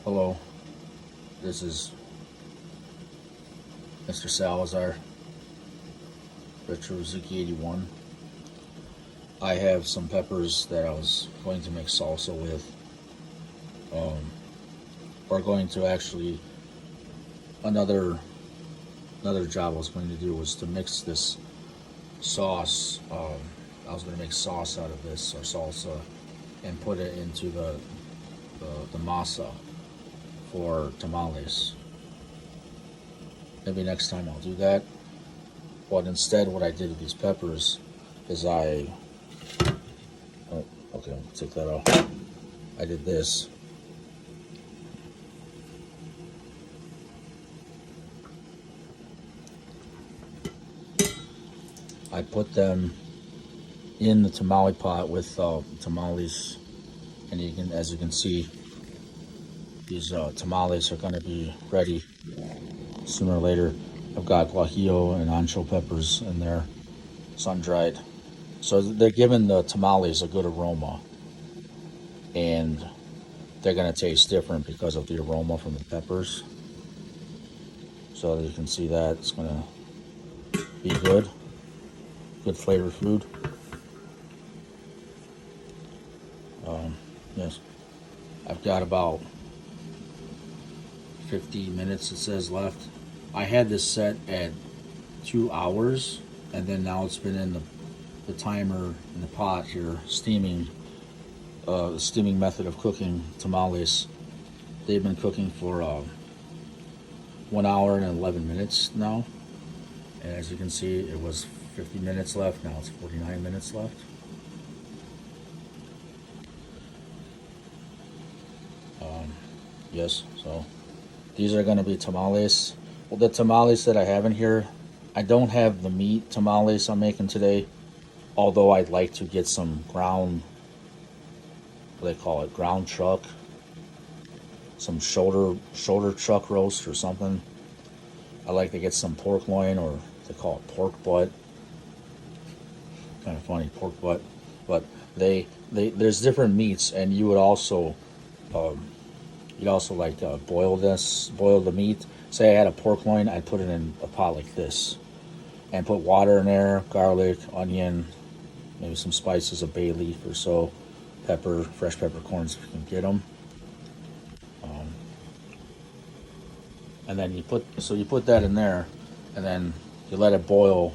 Hello, this is Mr. Salazar, Retro Zuki 81. I have some peppers that I was going to make salsa with. Um, or going to actually another job I was going to do was to mix this sauce. I was going to make sauce out of this or salsa and put it into the masa for tamales. Maybe next time I'll do that. But instead, what I did with these peppers is oh, okay, I'll take that off. I did this. I put them in the tamale pot with tamales, and as you can see, these tamales are going to be ready sooner or later. I've got guajillo and ancho peppers in there, sun dried. So they're giving the tamales a good aroma, and they're going to taste different because of the aroma from the peppers. So you can see that it's going to be good flavored food. Yes, I've got about 50 minutes, it says, left. I had this set at 2 hours, and then now it's been in the timer in the pot here steaming. The steaming method of cooking tamales, they've been cooking for 1 hour and 11 minutes now, and as you can see, it was 50 minutes left. Now it's 49 minutes left. Yes, so these are going to be tamales. Well, the tamales that I have in here, I don't have the meat tamales I'm making today, although I'd like to get some ground, what do they call it, ground chuck, some shoulder chuck roast or something. I like to get some pork loin, or they call it pork butt. Kind of funny, pork butt. But there's different meats, and you would also you'd also like boil the meat. Say I had a pork loin, I'd put it in a pot like this, and put water in there, garlic, onion, maybe some spices, a bay leaf or so, pepper, fresh peppercorns if you can get them. And then you put that in there, and then you let it boil,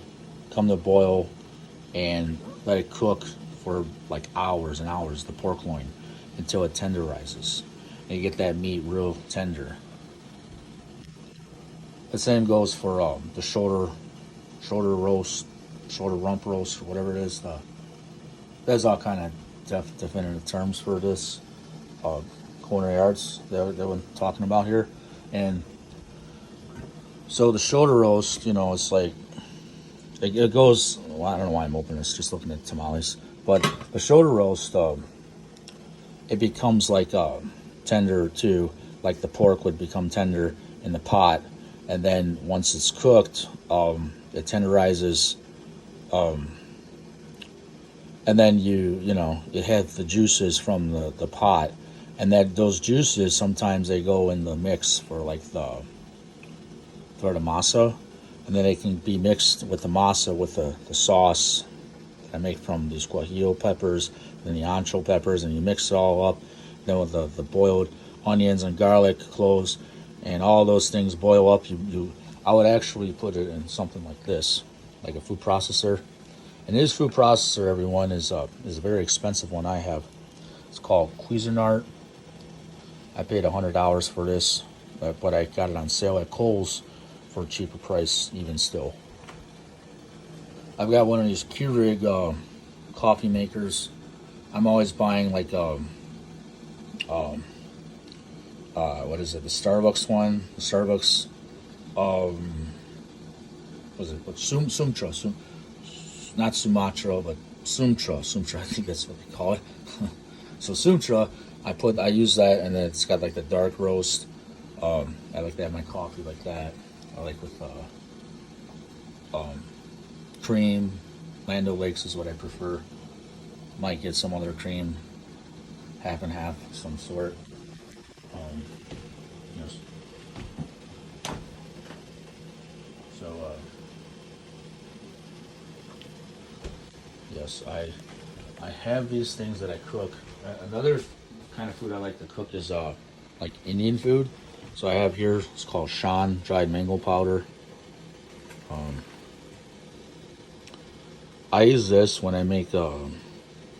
come to boil, and let it cook for like hours and hours, the pork loin, until it tenderizes, and you get that meat real tender. The same goes for the shoulder roast, shoulder rump roast, or whatever it is. There's all kind of definitive terms for this culinary arts that we're talking about here, and so the shoulder roast, it's like it goes. Well, I don't know why I'm opening this, just looking at tamales. But the shoulder roast, it becomes like tender too, like the pork would become tender in the pot, and then once it's cooked, it tenderizes, and then you have the juices from the pot, and that those juices sometimes they go in the mix for like the masa, and then they can be mixed with the masa with the sauce I make from these guajillo peppers and the ancho peppers, and you mix it all up. Then with the boiled onions and garlic, cloves, and all those things boil up. I would actually put it in something like this, like a food processor. And this food processor, everyone, is a very expensive one I have. It's called Cuisinart. I paid $100 for this, but I got it on sale at Kohl's for a cheaper price, even still. I've got one of these Keurig coffee makers. I'm always buying like what is it? The Starbucks one. The Starbucks what is it? What Sumtra? Not Sumatra, but Sumtra. I think that's what they call it. So Sumtra, I use that, and then it's got like the dark roast. I like to have my coffee like that. I like with cream. Land O'Lakes is what I prefer. Might get some other cream, half and half, some sort. Yes. So, yes, I have these things that I cook. Another kind of food I like to cook is like Indian food. So I have here, it's called Shan dried mango powder. I use this when I make the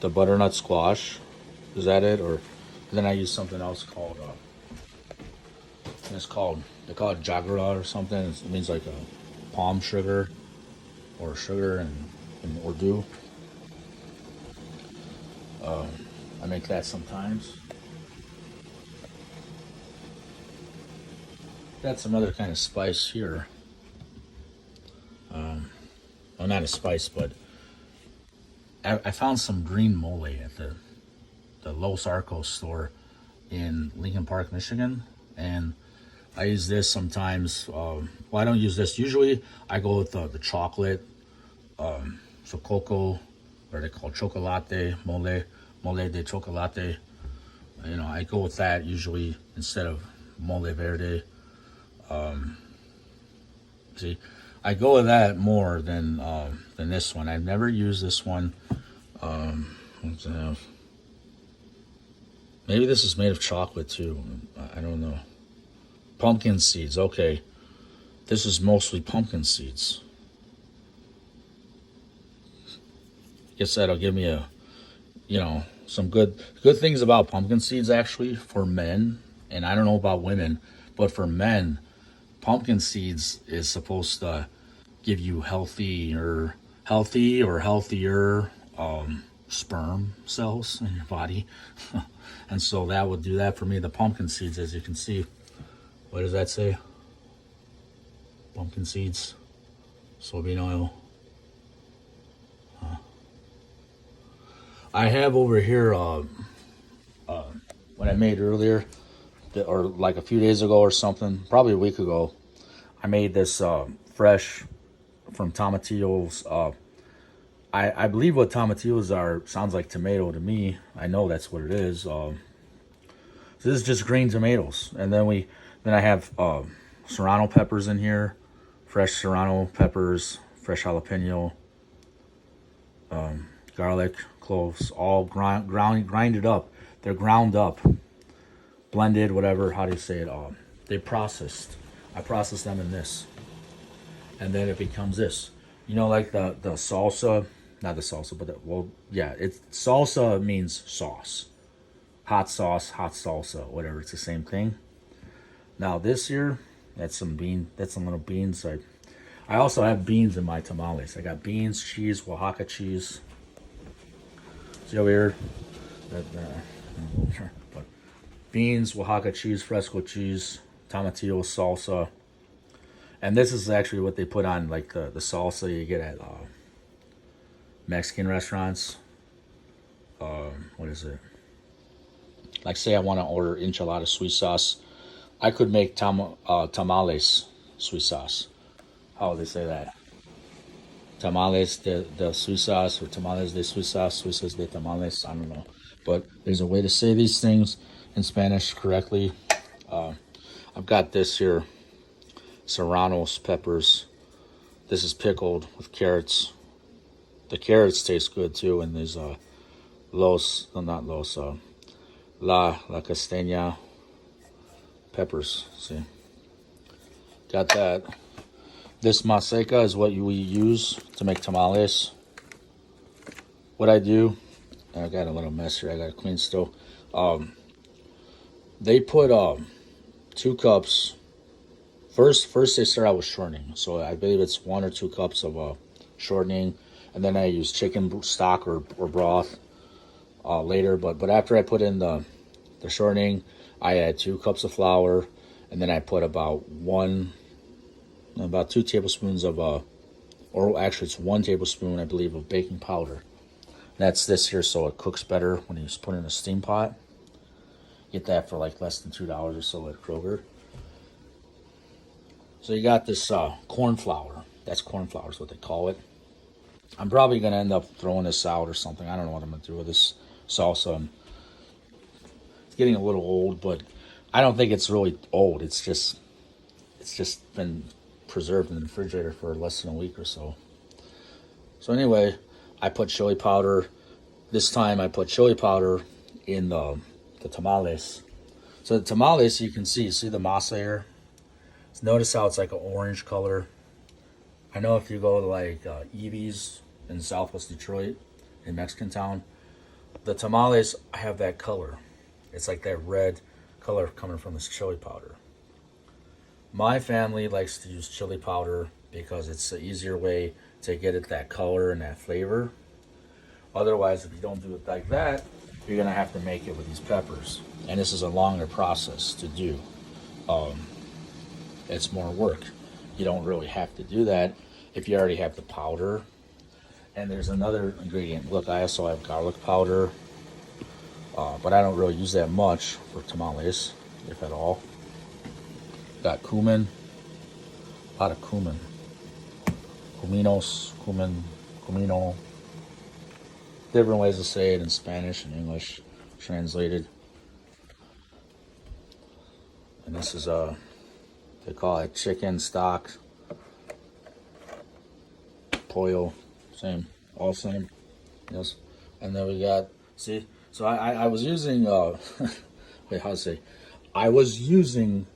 butternut squash. Is that it? Or then I use something else called they call it jagara or something. It means like a palm sugar or sugar in Urdu. I make that sometimes. Got some other kind of spice here. Well, not a spice, but I found some green mole at the Los Arcos store in Lincoln Park, Michigan, and I use this sometimes. Well, I don't use this usually. I go with the chocolate, so cocoa, or they call chocolate mole de chocolate. You know, I go with that usually instead of mole verde. See, I go with that more than this one. I've never used this one. What's that? Maybe this is made of chocolate too. I don't know. Pumpkin seeds. Okay, this is mostly pumpkin seeds. Guess that'll give me some good things about pumpkin seeds actually for men, and I don't know about women, but for men, pumpkin seeds is supposed to give you healthy or healthier sperm cells in your body. And so that would do that for me. The pumpkin seeds, as you can see, what does that say? Pumpkin seeds, soybean oil. I have over here what I made earlier, or like a few days ago or something, probably a week ago. I made this fresh from tomatillos. I believe what tomatillos are sounds like tomato to me. I know that's what it is. So this is just green tomatoes, and then I have serrano peppers in here, fresh serrano peppers, fresh jalapeno, garlic, cloves, all grinded up. They're ground up, blended, whatever. How do you say it? They processed. I process them in this, and then it becomes this. You know, like the salsa, not the salsa, but it's salsa means sauce, hot sauce, hot salsa, whatever. It's the same thing. Now this here, that's some little beans. I also have beans in my tamales. I got beans, cheese, Oaxaca cheese. See over here, but beans, Oaxaca cheese, Fresco cheese, tomatillo salsa, and this is actually what they put on like the salsa you get at Mexican restaurants. What is it? Like, say I want to order enchilada sweet sauce, I could make tamales sweet sauce. How would they say that? Tamales de sweet sauce, or tamales de sweet sauce de tamales. I don't know, but there's a way to say these things in Spanish correctly. I've got this here, Serranos peppers. This is pickled with carrots. The carrots taste good too, and there's la castaña peppers. See, got that. This maseca is what we use to make tamales. What I do, I got a little mess here. I got to clean still. They put 2 cups. First they start out with shortening. So I believe it's 1 or 2 cups of shortening, and then I use chicken stock or broth later. But after I put in the shortening, I add 2 cups of flour, and then I put about 2 tablespoons of or actually it's 1 tablespoon, I believe, of baking powder. That's this here, so it cooks better when you put it in a steam pot. Get that for like less than $2 or so at Kroger. So you got this corn flour. That's corn flour is what they call it. I'm probably going to end up throwing this out or something. I don't know what I'm going to do with this salsa. It's getting a little old, but I don't think it's really old. It's just been preserved in the refrigerator for less than a week or so. So anyway, I put chili powder. This time I put chili powder in the tamales. So the tamales, you can see the masa here. So notice how it's like an orange color. I know if you go to like Evie's in Southwest Detroit, in Mexican town, the tamales have that color. It's like that red color coming from this chili powder. My family likes to use chili powder because it's an easier way to get it that color and that flavor. Otherwise, if you don't do it like that, you're gonna have to make it with these peppers, and this is a longer process to do. It's more work. You don't really have to do that if you already have the powder. And there's another ingredient. Look, I also have garlic powder, but I don't really use that much for tamales, if at all. Got cumin, a lot of cumin. Cumino. Different ways to say it in Spanish and English, translated. And this is they call it chicken stock, pollo, same, all same. Yes. And then we got, see, so I was using wait, how to say, I was using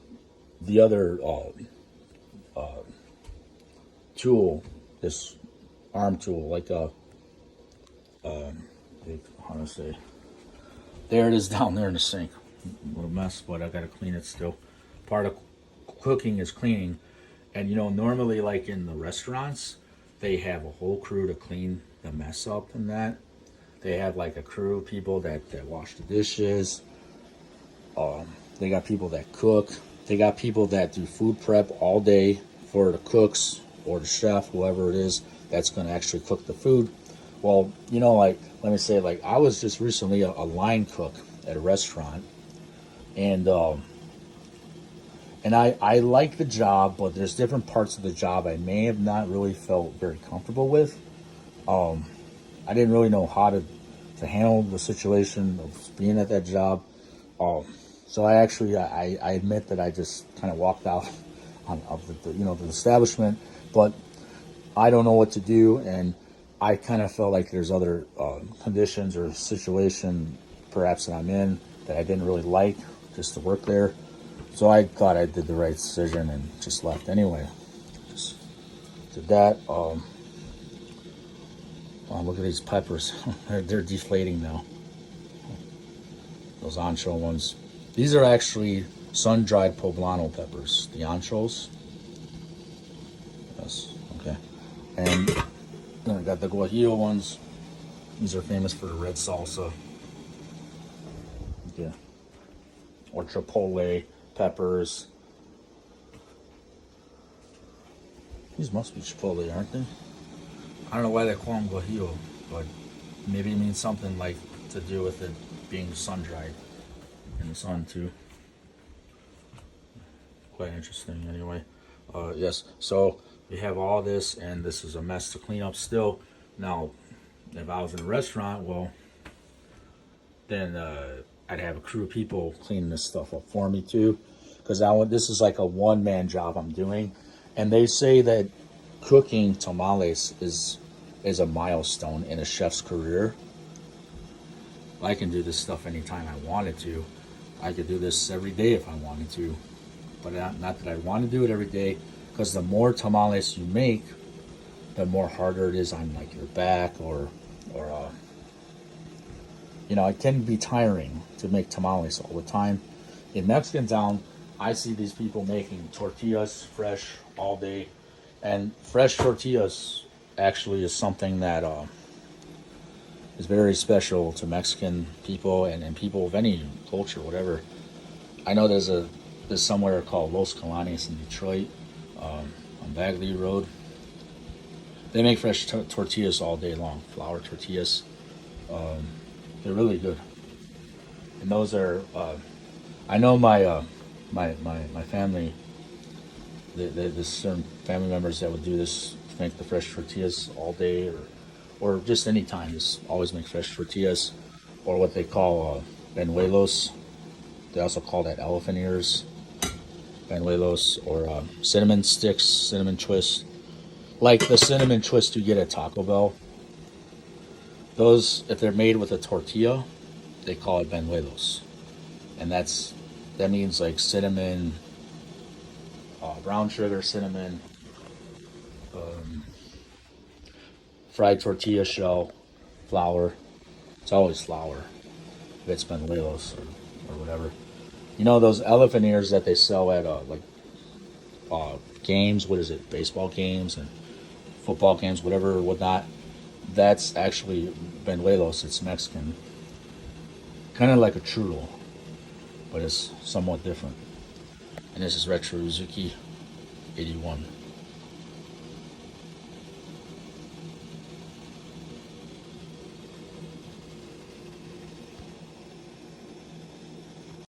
the other tool, this arm tool, like how to say, there it is down there in the sink. A little mess, but I gotta clean it still. Part of cooking is cleaning, and normally, like in the restaurants, they have a whole crew to clean the mess up and that. They have like a crew of people that wash the dishes. They got people that cook. They got people that do food prep all day for the cooks or the chef, whoever it is that's going to actually cook the food. Well, like, let me say, like, I was just recently a line cook at a restaurant, and I like the job, but there's different parts of the job I may have not really felt very comfortable with. I didn't really know how to handle the situation of being at that job. So I admit that I just kind of walked out of the establishment, but I don't know what to do, and I kind of felt like there's other conditions or situation perhaps that I'm in that I didn't really like just to work there. So I thought I did the right decision and just left anyway. Just did that. Oh, look at these peppers. They're deflating now. Those ancho ones. These are actually sun-dried poblano peppers. The anchos. Yes. Okay. And then I got the guajillo ones. These are famous for the red salsa. Yeah. Or chipotle peppers. These must be chipotle, aren't they? I don't know why they call them guajillo, but maybe it means something like to do with it being sun-dried in the sun too. Quite interesting anyway. Yes, so we have all this, and this is a mess to clean up still. Now, if I was in a restaurant, well, then I'd have a crew of people cleaning this stuff up for me too, because this is like a one-man job I'm doing, and they say that cooking tamales is a milestone in a chef's career. I can do this stuff anytime I wanted to. I could do this every day if I wanted to, but not that I want to do it every day, because the more tamales you make, the more harder it is on like your back or it can be tiring to make tamales all the time. In Mexican town, I see these people making tortillas fresh all day, and fresh tortillas actually is something that is very special to Mexican people and people of any culture, whatever. I know there's somewhere called Los Calanes in Detroit, on Bagley Road. They make fresh tortillas all day long, flour tortillas. They're really good. And those are, I know my family, there's certain family members that would do this, make the fresh tortillas all day or just any time. Just always make fresh tortillas, or what they call benuelos. They also call that elephant ears, panuelos, or cinnamon sticks, cinnamon twist. Like the cinnamon twist you get at Taco Bell. Those, if they're made with a tortilla, they call it panuelos, and that means like cinnamon, brown sugar, cinnamon, fried tortilla shell, flour. It's always flour. If it's panuelos or whatever. You know those elephant ears that they sell at games? What is it? Baseball games and football games, whatever, whatnot. That's actually panuelos. It's Mexican, kind of like a churro, but it's somewhat different. And this is Retro Uzuki 81.